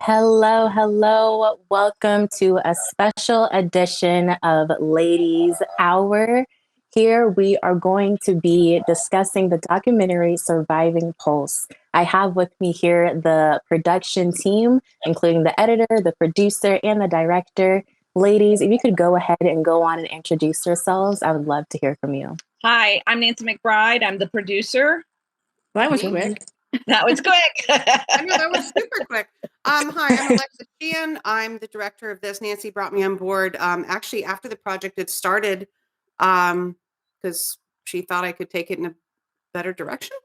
Hello, hello. Welcome to a special edition of Ladies Hour. Here we are going to be discussing the documentary Surviving Pulse. I have with me here the production team, including the editor, the producer, and the director. Ladies, if you could go ahead and go on and introduce yourselves, I would love to hear from you. Hi, I'm Nancy McBride. I'm the producer. That was quick. That was quick. I know, that was super quick. Hi, I'm Alexa Sheehan. I'm the director of this. Nancy brought me on board actually after the project had started because she thought I could take it in a better direction.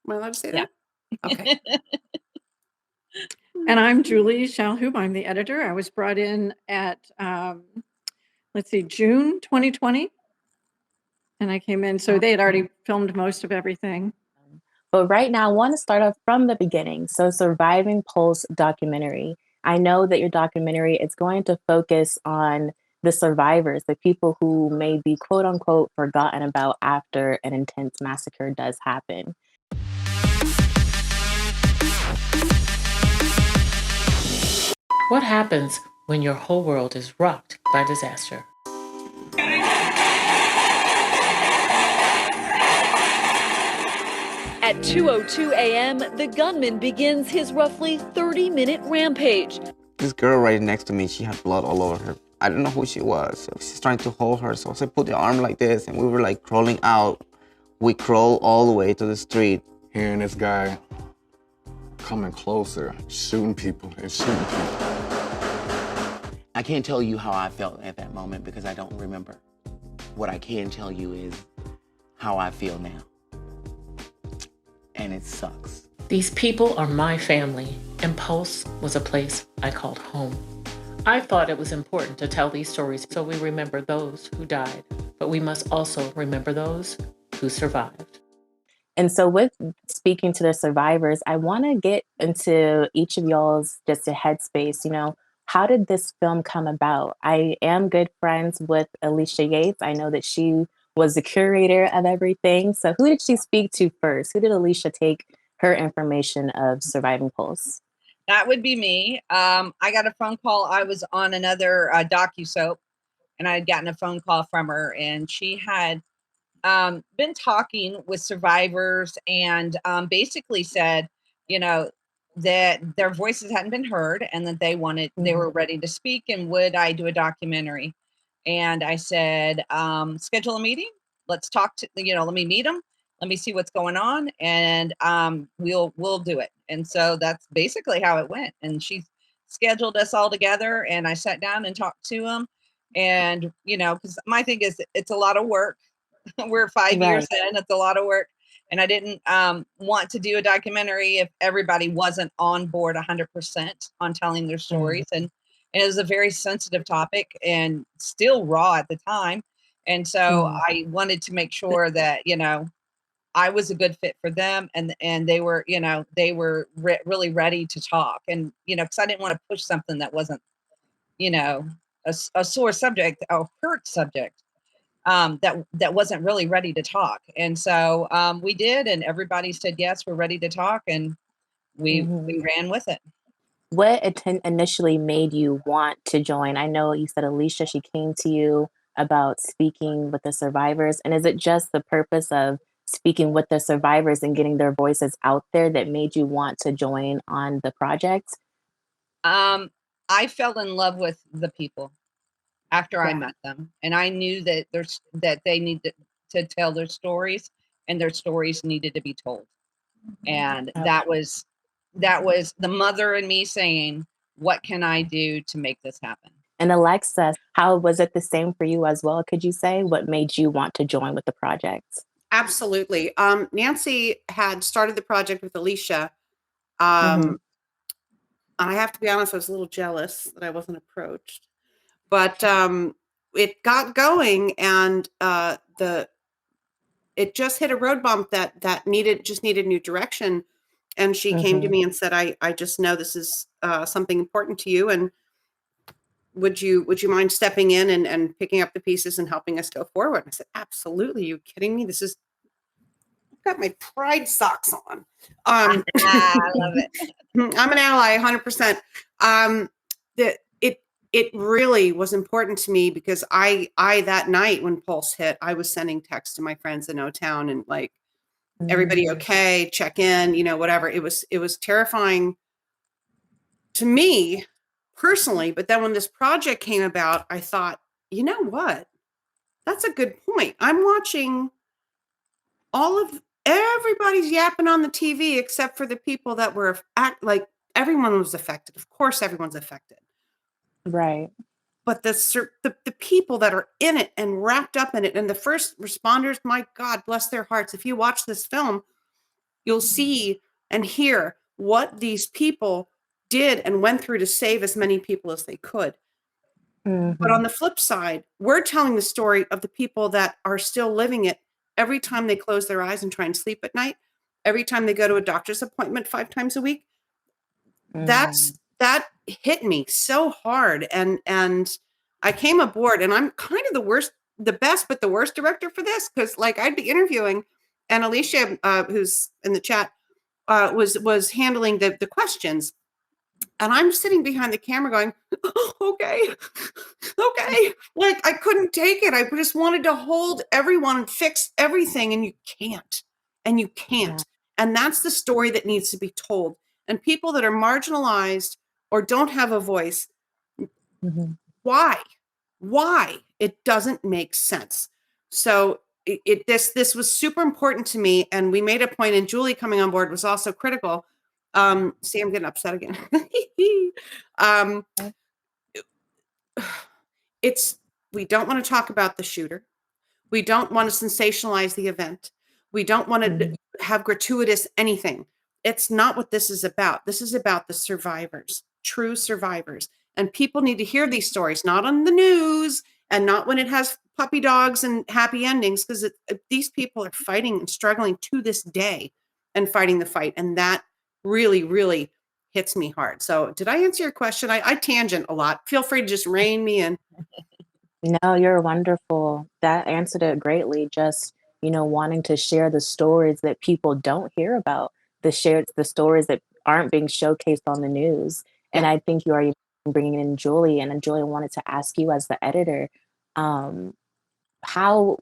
Am I allowed to say that? Okay. And I'm Julie Shalhoub. I'm the editor. I was brought in at, June 2020. And I came in, so they had already filmed most of everything. But right now, I want to start off from the beginning. So Surviving Pulse documentary. I know that your documentary is going to focus on the survivors, the people who may be quote unquote forgotten about after an intense massacre does happen. What happens when your whole world is rocked by disaster? At 2:02 a.m., the gunman begins his roughly 30-minute rampage. This girl right next to me, she had blood all over her. I don't know who she was. So she's trying to hold her, so I put the arm like this, and we were like crawling out. We crawled all the way to the street. Hearing this guy coming closer, shooting people and shooting people. I can't tell you how I felt at that moment because I don't remember. What I can tell you is how I feel now. And it sucks. These people are my family, and Pulse was a place I called home. I thought it was important to tell these stories so we remember those who died, but we must also remember those who survived. And so with speaking to the survivors, I want to get into each of y'all's just a headspace. How did this film come about? I am good friends with Alicia Yates. I know that she was the curator of everything. So who did she speak to first? Who did Alicia take her information of Surviving Pulse? That would be me. I got a phone call. I was on another docu-soap, and I had gotten a phone call from her, and she had been talking with survivors and basically said, that their voices hadn't been heard and that they were ready to speak, and would I do a documentary? And I said, schedule a meeting. Let's talk to, let me meet them. Let me see what's going on. And we'll do it. And so that's basically how it went. And she scheduled us all together, and I sat down and talked to them. And, because my thing is, it's a lot of work. We're 5 years in, it's a lot of work. And I didn't want to do a documentary if everybody wasn't on board 100% on telling their stories. And it was a very sensitive topic and still raw at the time. And so I wanted to make sure that, I was a good fit for them, and they were, really ready to talk. And, because I didn't want to push something that wasn't, a sore subject, a hurt subject. That wasn't really ready to talk. And so we did, and everybody said, yes, we're ready to talk. And we ran with it. What initially made you want to join? I know you said Alicia, she came to you about speaking with the survivors. And is it just the purpose of speaking with the survivors and getting their voices out there that made you want to join on the project? I fell in love with the people after I met them, and I knew that they needed to tell their stories, and their stories needed to be told. And that was the mother in me saying, what can I do to make this happen? And Alexa, how was it the same for you as well? Could you say what made you want to join with the project? Absolutely. Nancy had started the project with Alicia. I have to be honest, I was a little jealous that I wasn't approached. But it got going, and it just hit a road bump that needed new direction. And she came to me and said, I just know this is something important to you, and would you mind stepping in and picking up the pieces and helping us go forward? I said, absolutely. Are you kidding me? This is got my pride socks on. I love it. I'm an ally, 100%. It really was important to me because I that night when Pulse hit, I was sending texts to my friends in O-Town and like, everybody okay, check in, whatever. It was terrifying to me personally. But then when this project came about, I thought, you know what? That's a good point. I'm watching everybody's yapping on the TV except for the people that were like everyone was affected. Of course, everyone's affected. Right. But the people that are in it and wrapped up in it, and the first responders, my God, bless their hearts. If you watch this film, you'll see and hear what these people did and went through to save as many people as they could. But on the flip side, we're telling the story of the people that are still living it every time they close their eyes and try and sleep at night, every time they go to a doctor's appointment 5 times a week. That hit me so hard. And I came aboard, and I'm kind of the best, but the worst director for this. Cause like I'd be interviewing, and Alicia, who's in the chat, was handling the questions. And I'm sitting behind the camera going, okay. Like I couldn't take it. I just wanted to hold everyone and fix everything. And you can't. Yeah. And that's the story that needs to be told. And people that are marginalized or don't have a voice, why? It doesn't make sense. So this was super important to me. And we made a point, and Julie coming on board was also critical. See, I'm getting upset again. We don't want to talk about the shooter. We don't want to sensationalize the event. We don't want to have gratuitous anything. It's not what this is about. This is about the survivors, true survivors. And people need to hear these stories, not on the news and not when it has puppy dogs and happy endings, because these people are fighting and struggling to this day and fighting the fight. And that really, really hits me hard. So did I answer your question? I tangent a lot. Feel free to just rein me in. No, you're wonderful. That answered it greatly. Just, wanting to share the stories that people don't hear about, the stories that aren't being showcased on the news. And I think you are even bringing in Julie, and Julie, I wanted to ask you as the editor, how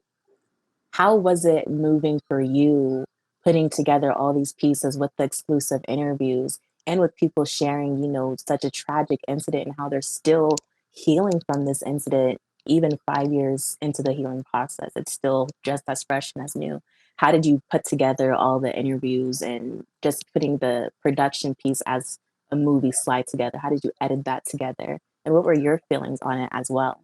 was it moving for you putting together all these pieces with the exclusive interviews and with people sharing, such a tragic incident and how they're still healing from this incident, even 5 years into the healing process? It's still just as fresh and as new. How did you put together all the interviews and just putting the production piece as a movie slide together? How did you edit that together? And what were your feelings on it as well?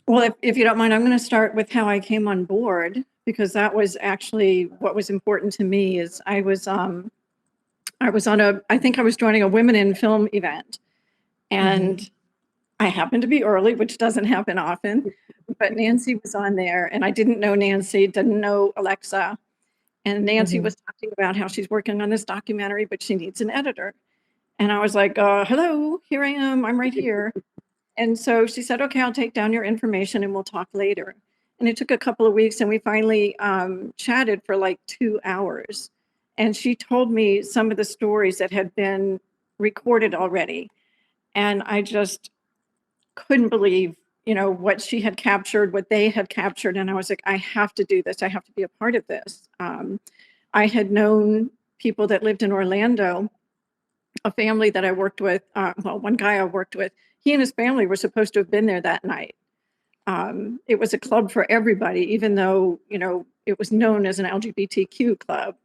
Well, if you don't mind, I'm going to start with how I came on board, because that was actually what was important to me. Is I was on I think I was joining a Women in Film event, and I happened to be early, which doesn't happen often, but Nancy was on there, and I didn't know Nancy, didn't know Alexa. And Nancy was talking about how she's working on this documentary, but she needs an editor. And I was like, hello, here I am. I'm right here. And so she said, okay, I'll take down your information and we'll talk later. And it took a couple of weeks, and we finally chatted for like 2 hours. And she told me some of the stories that had been recorded already. And I just couldn't believe, what she had captured, what they had captured. And I was like, I have to do this. I have to be a part of this. I had known people that lived in Orlando, a family that I worked with. One guy I worked with, he and his family were supposed to have been there that night. It was a club for everybody, even though, it was known as an LGBTQ club.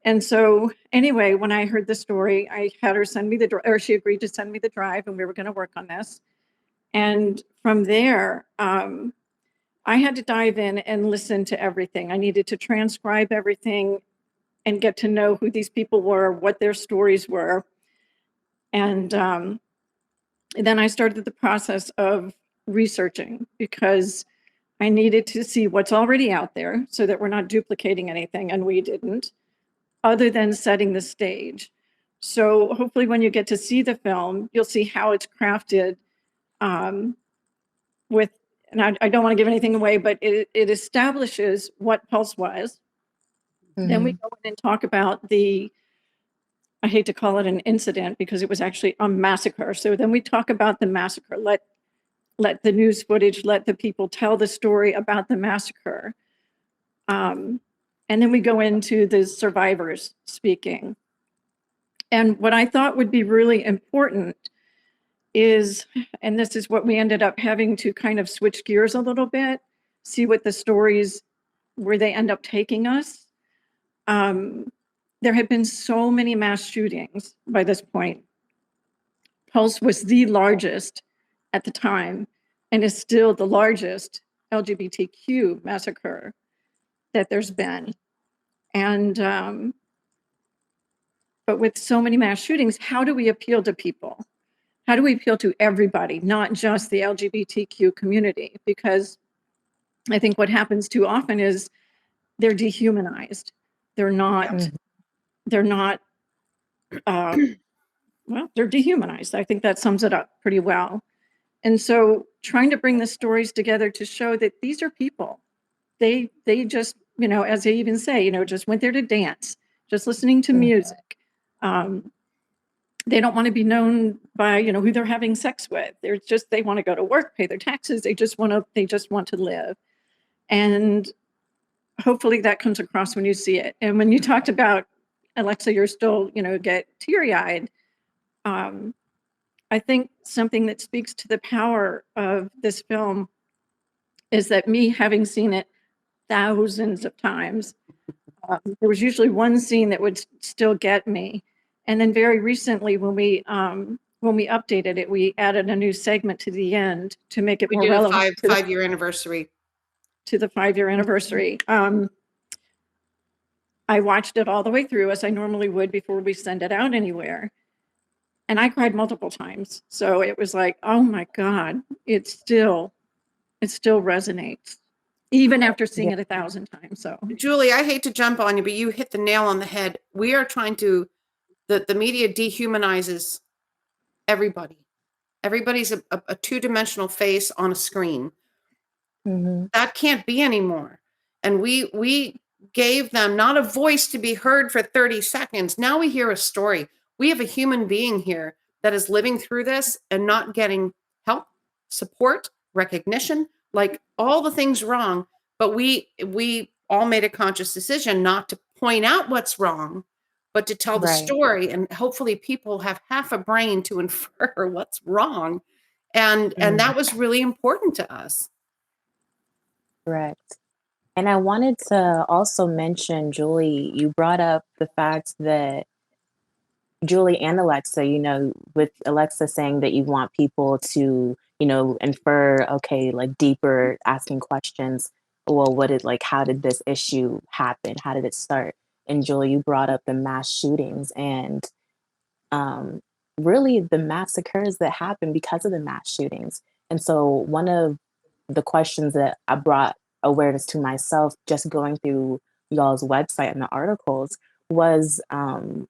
And so anyway, when I heard the story, I had her send me she agreed to send me the drive, and we were going to work on this. And from there, I had to dive in and listen to everything. I needed to transcribe everything and get to know who these people were, what their stories were. And then I started the process of researching, because I needed to see what's already out there so that we're not duplicating anything, and we didn't, other than setting the stage. So hopefully when you get to see the film, you'll see how it's crafted and I don't want to give anything away, but it establishes what Pulse was, Then we go in and talk about I hate to call it an incident because it was actually a massacre. So then we talk about the massacre. Let the news footage, let the people tell the story about the massacre. And then we go into the survivors speaking. And what I thought would be really important is, and this is what we ended up having to kind of switch gears a little bit, see what the stories, where they end up taking us. There had been so many mass shootings by this point. Pulse was the largest at the time and is still the largest LGBTQ massacre that there's been. And, but with so many mass shootings, how do we appeal to people? How do we appeal to everybody, not just the LGBTQ community? Because I think what happens too often is they're dehumanized. They're not, well, they're dehumanized. I think that sums it up pretty well. And so trying to bring the stories together to show that these are people. They just, as they even say, just went there to dance, just listening to music. They don't want to be known by, who they're having sex with. They want to go to work, pay their taxes. They just want to live. And hopefully that comes across when you see it. And when you talked about, Alexa, you're still, get teary-eyed. I think something that speaks to the power of this film is that me having seen it thousands of times, there was usually one scene that would still get me. And then very recently when we updated it, we added a new segment to the end to make it more relevant to five-year anniversary. To the 5-year anniversary. I watched it all the way through as I normally would before we send it out anywhere. And I cried multiple times. So it was like, oh my God, it still resonates, even after seeing it 1,000 times. So Julie, I hate to jump on you, but you hit the nail on the head. We are trying to, the media dehumanizes everybody. Everybody's a two-dimensional face on a screen. That can't be anymore. And we gave them not a voice to be heard for 30 seconds. Now we hear a story. We have a human being here that is living through this and not getting help, support, recognition, like all the things wrong. But we all made a conscious decision not to point out what's wrong, but to tell the story. And hopefully people have half a brain to infer what's wrong. And that was really important to us. Correct. And I wanted to also mention, Julie, you brought up the fact that Julie and Alexa, with Alexa saying that you want people to, infer, okay, like deeper asking questions. Well, how did this issue happen? How did it start? And Julie, you brought up the mass shootings and really the massacres that happened because of the mass shootings. And so one of the questions that I brought awareness to myself just going through y'all's website and the articles was, in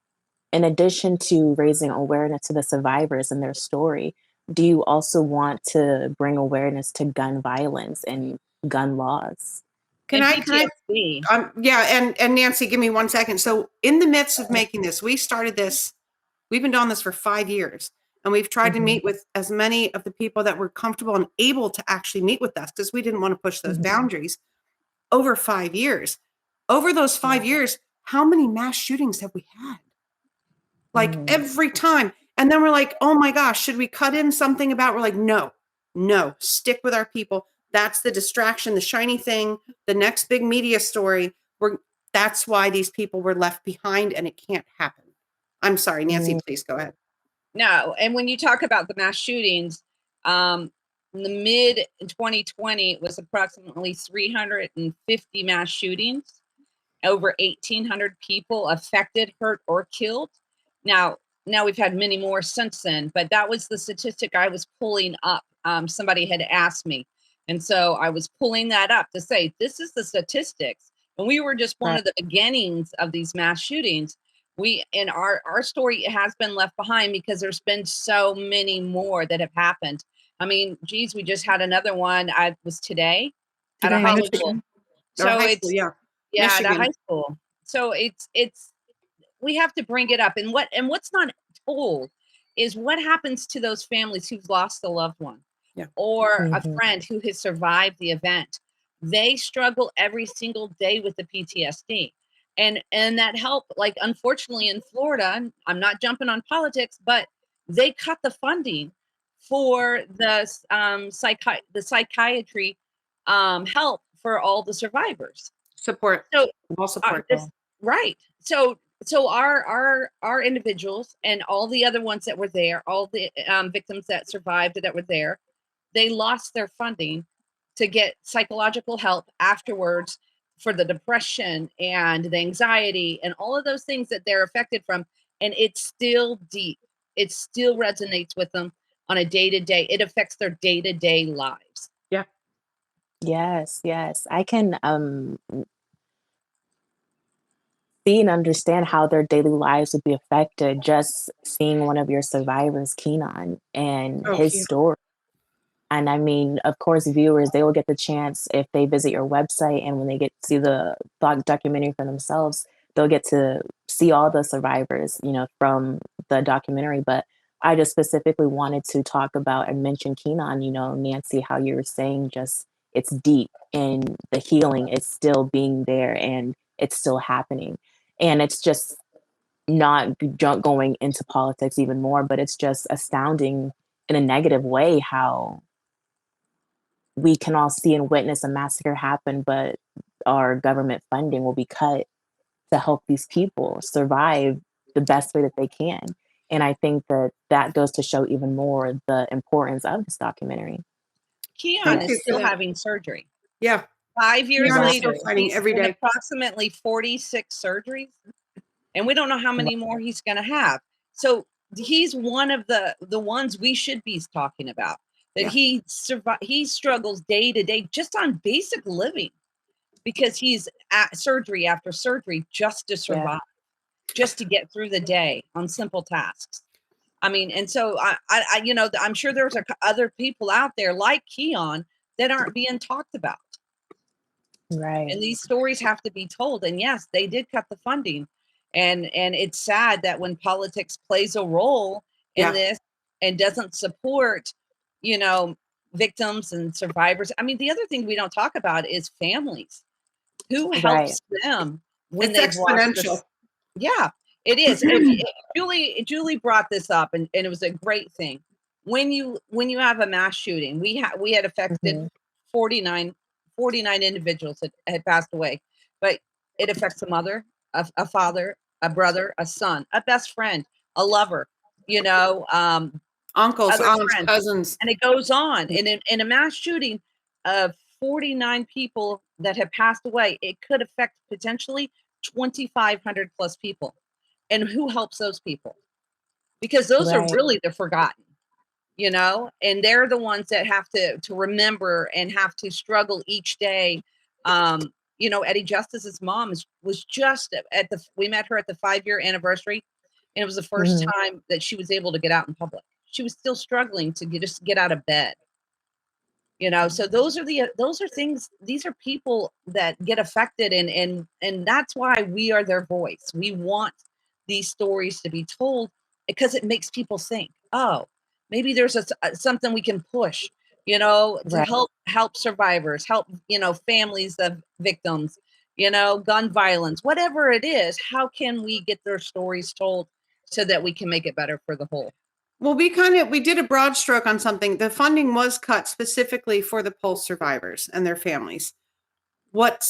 addition to raising awareness to the survivors and their story, do you also want to bring awareness to gun violence and gun laws? Can I and Nancy, give me 1 second. So in the midst of making this, we started this, we've been doing this for 5 years, and we've tried to meet with as many of the people that were comfortable and able to actually meet with us because we didn't want to push those boundaries over 5 years. Over those 5 years, how many mass shootings have we had? Like every time. And then we're like, oh my gosh, should we cut in something about, we're like, no, stick with our people. That's the distraction, the shiny thing, the next big media story. That's why these people were left behind and it can't happen. I'm sorry, Nancy, please go ahead. No, and when you talk about the mass shootings, in the mid 2020, it was approximately 350 mass shootings, over 1,800 people affected, hurt, or killed. Now we've had many more since then, but that was the statistic I was pulling up. Somebody had asked me. And so I was pulling that up to say, this is the statistics. And we were just one of the beginnings of these mass shootings. In our story has been left behind because there's been so many more that have happened. I mean, geez, we just had another one. I was today at a high school. So high school, at a high school. it's we have to bring it up. And what's not told is what happens to those families who've lost a loved one, or a friend who has survived the event. They struggle every single day with the PTSD. And that help, like, unfortunately in Florida, I'm not jumping on politics, but they cut the funding for the psychiatry help for all the survivors. Support. So All support. right. So our individuals and all the other ones that were there, all the victims that survived that were there, they lost their funding to get psychological help afterwards for the depression and the anxiety and all of those things that they're affected from. And it's still deep. It still resonates with them on a day-to-day. It affects their day-to-day lives. Yeah. Yes, yes. I can see and understand how their daily lives would be affected just seeing one of your survivors, Keenan, and his story. And I mean, of course, viewers, they will get the chance if they visit your website, and when they get to see the documentary for themselves, they'll get to see all the survivors, from the documentary. But I just specifically wanted to talk about and mention Keenan, Nancy, how you were saying just it's deep and the healing is still being there and it's still happening. And it's just not going into politics even more, but it's just astounding in a negative way how we can all see and witness a massacre happen, but our government funding will be cut to help these people survive the best way that they can. And I think that goes to show even more the importance of this documentary. Keon is still having surgery. Yeah. 5 years Keon is later, still fighting he's every in day. approximately 46 surgeries. And we don't know how many more he's going to have. So he's one of the ones we should be talking about. That he struggles day to day just on basic living, because he's at surgery after surgery just to survive, just to get through the day on simple tasks. I mean, and so I I'm sure there's other people out there like Keon that aren't being talked about. Right. And these stories have to be told. And yes, they did cut the funding. And it's sad that when politics plays a role in this and doesn't support, victims and survivors. I mean, the other thing we don't talk about is families. Who helps them when they've lost this? Yeah, it is. Julie brought this up, and it was a great thing. When you have a mass shooting, we had affected 49 individuals that had passed away, but it affects a mother, a father, a brother, a son, a best friend, a lover, uncles, aunts, cousins, and it goes on. And in a mass shooting of 49 people that have passed away, it could affect potentially 2,500 plus people. And who helps those people? Because those are really the forgotten, and they're the ones that have to remember and have to struggle each day. Eddie Justice's mom was just we met her at the 5-year anniversary, and it was the first time that she was able to get out in public. She was still struggling to get out of bed. So those are things, these are people that get affected, and that's why we are their voice. We want these stories to be told because it makes people think, oh, maybe there's something we can push, to help survivors, help, families of victims, gun violence, whatever it is. How can we get their stories told so that we can make it better for the whole? Well, we did a broad stroke on something. The funding was cut specifically for the Pulse survivors and their families. What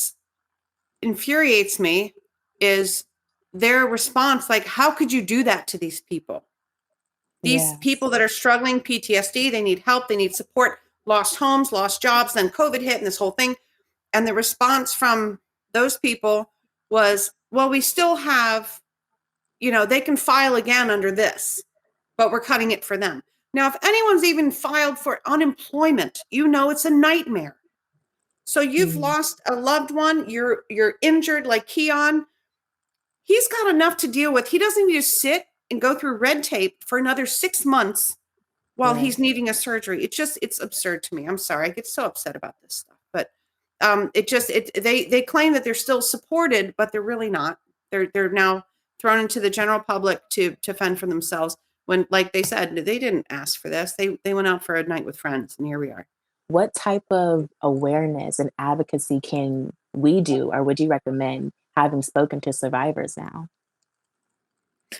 infuriates me is their response, like, how could you do that to these people? These people that are struggling, PTSD, they need help, they need support, lost homes, lost jobs, then COVID hit and this whole thing. And the response from those people was, well, we still have, they can file again under this, but we're cutting it for them. Now, if anyone's even filed for unemployment, it's a nightmare. So you've lost a loved one, you're injured like Keon. He's got enough to deal with. He doesn't need to sit and go through red tape for another 6 months while he's needing a surgery. It's absurd to me. I'm sorry. I get so upset about this stuff. But they claim that they're still supported, but they're really not. They're now thrown into the general public to fend for themselves. When, like they said, they didn't ask for this. They went out for a night with friends, and here we are. What type of awareness and advocacy can we do, or would you recommend, having spoken to survivors now?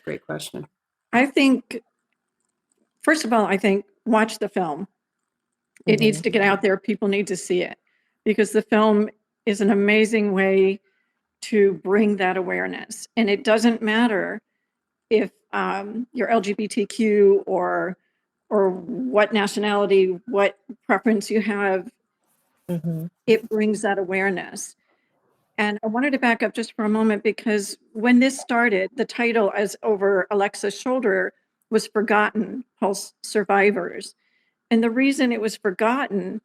Great question. I think, first of all, I think watch the film. It needs to get out there. People need to see it, because the film is an amazing way to bring that awareness. And it doesn't matter if you're LGBTQ or what nationality, what preference you have. It brings that awareness. And I wanted to back up just for a moment, because when this started, the title, as over Alexa's shoulder, was Forgotten Pulse Survivors. And the reason it was forgotten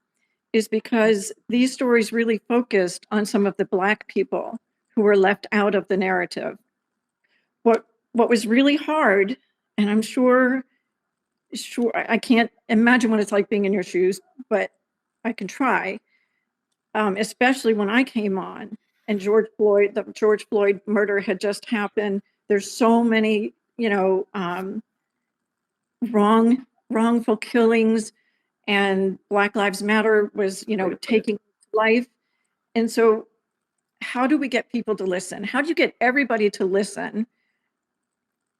is because these stories really focused on some of the Black people who were left out of the narrative. What was really hard, and I'm sure I can't imagine what it's like being in your shoes, but I can try, especially when I came on and the George Floyd murder had just happened. There's so many, wrongful killings, and Black Lives Matter was, taking life. And so how do we get people to listen? How do you get everybody to listen?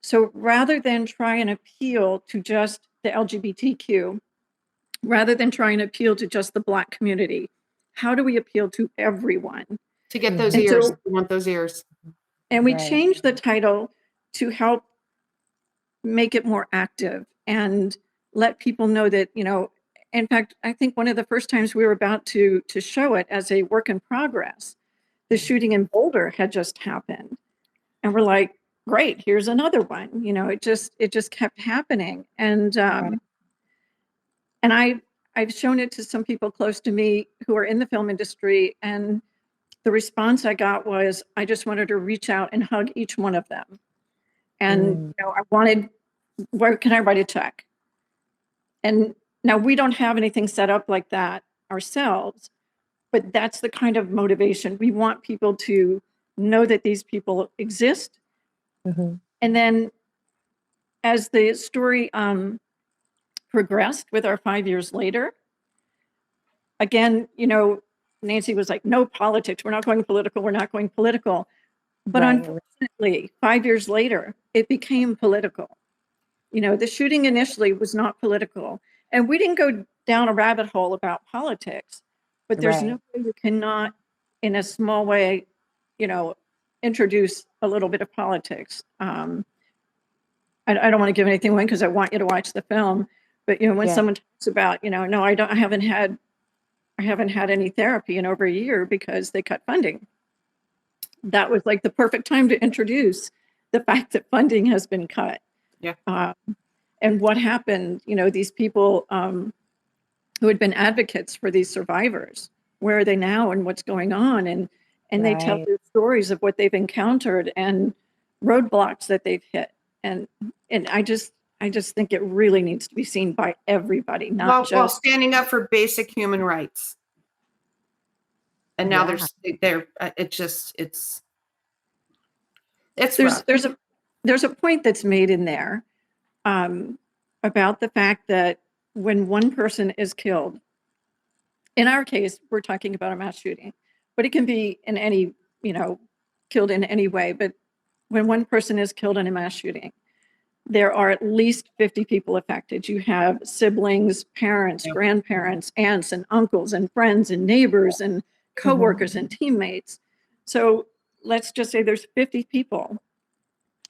So rather than try and appeal to just the LGBTQ, rather than try and appeal to just the Black community, how do we appeal to everyone? To get those And ears, so- we want those ears. And we Right. changed the title to help make it more active and let people know that, in fact, I think one of the first times we were about to show it as a work in progress, the shooting in Boulder had just happened. And we're like, great, here's another one. It just kept happening. And I've shown it to some people close to me who are in the film industry, and the response I got was, I just wanted to reach out and hug each one of them. And I wanted, where can I write a check? And now we don't have anything set up like that ourselves, but that's the kind of motivation. We want people to know that these people exist. And then as the story progressed with our 5 years later, again, Nancy was like, no politics. We're not going political. We're not going political. But Right. unfortunately, 5 years later, it became political. The shooting initially was not political. And we didn't go down a rabbit hole about politics, but there's no way you cannot, in a small way, introduce a little bit of politics. I don't want to give anything away because I want you to watch the film. But when someone talks about, no, I haven't had any therapy in over a year because they cut funding. That was like the perfect time to introduce the fact that funding has been cut. Yeah. And what happened, these people who had been advocates for these survivors, where are they now and what's going on? And they tell their stories of what they've encountered and roadblocks that they've hit. And I just think it really needs to be seen by everybody, not While just standing up for basic human rights. And now it's rough. there's a point that's made in there about the fact that when one person is killed, in our case, we're talking about a mass shooting, but it can be in any, killed in any way. But when one person is killed in a mass shooting, there are at least 50 people affected. You have siblings, parents, grandparents, aunts and uncles and friends and neighbors and coworkers and teammates. So let's just say there's 50 people.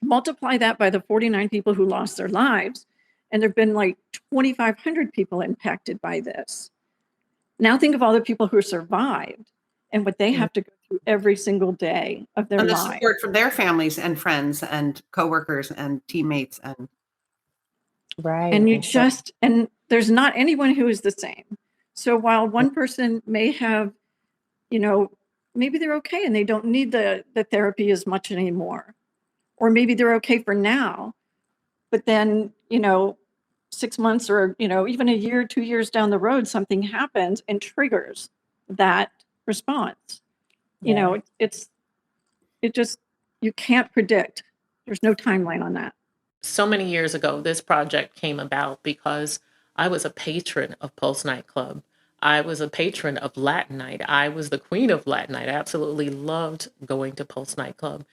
Multiply that by the 49 people who lost their lives, and there've been like 2,500 people impacted by this. Now think of all the people who survived and what they have to go through every single day of their And the lives. support from their families and friends and coworkers and teammates and And there's not anyone who is the same. So while one person may have, maybe they're okay and they don't need the therapy as much anymore, or maybe they're okay for now, but then, 6 months or, even a year, 2 years down the road, something happens and triggers that response. It just you can't predict. There's no timeline on that. So many years ago, this project came about because I was a patron of Pulse Nightclub. I was a patron of Latin Night. I was the queen of Latin Night. I absolutely loved going to Pulse Nightclub.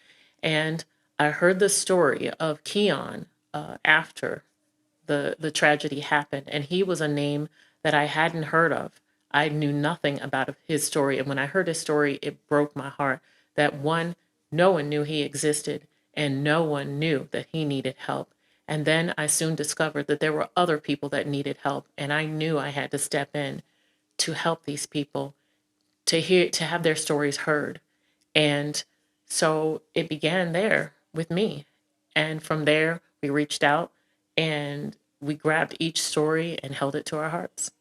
And I heard the story of Keon after the tragedy happened. And he was a name that I hadn't heard of. I knew nothing about his story. And when I heard his story, it broke my heart that one, no one knew he existed and no one knew that he needed help. And then I soon discovered that there were other people that needed help. And I knew I had to step in to help these people, to have their stories heard. And so it began there with me. And from there, we reached out and we grabbed each story and held it to our hearts.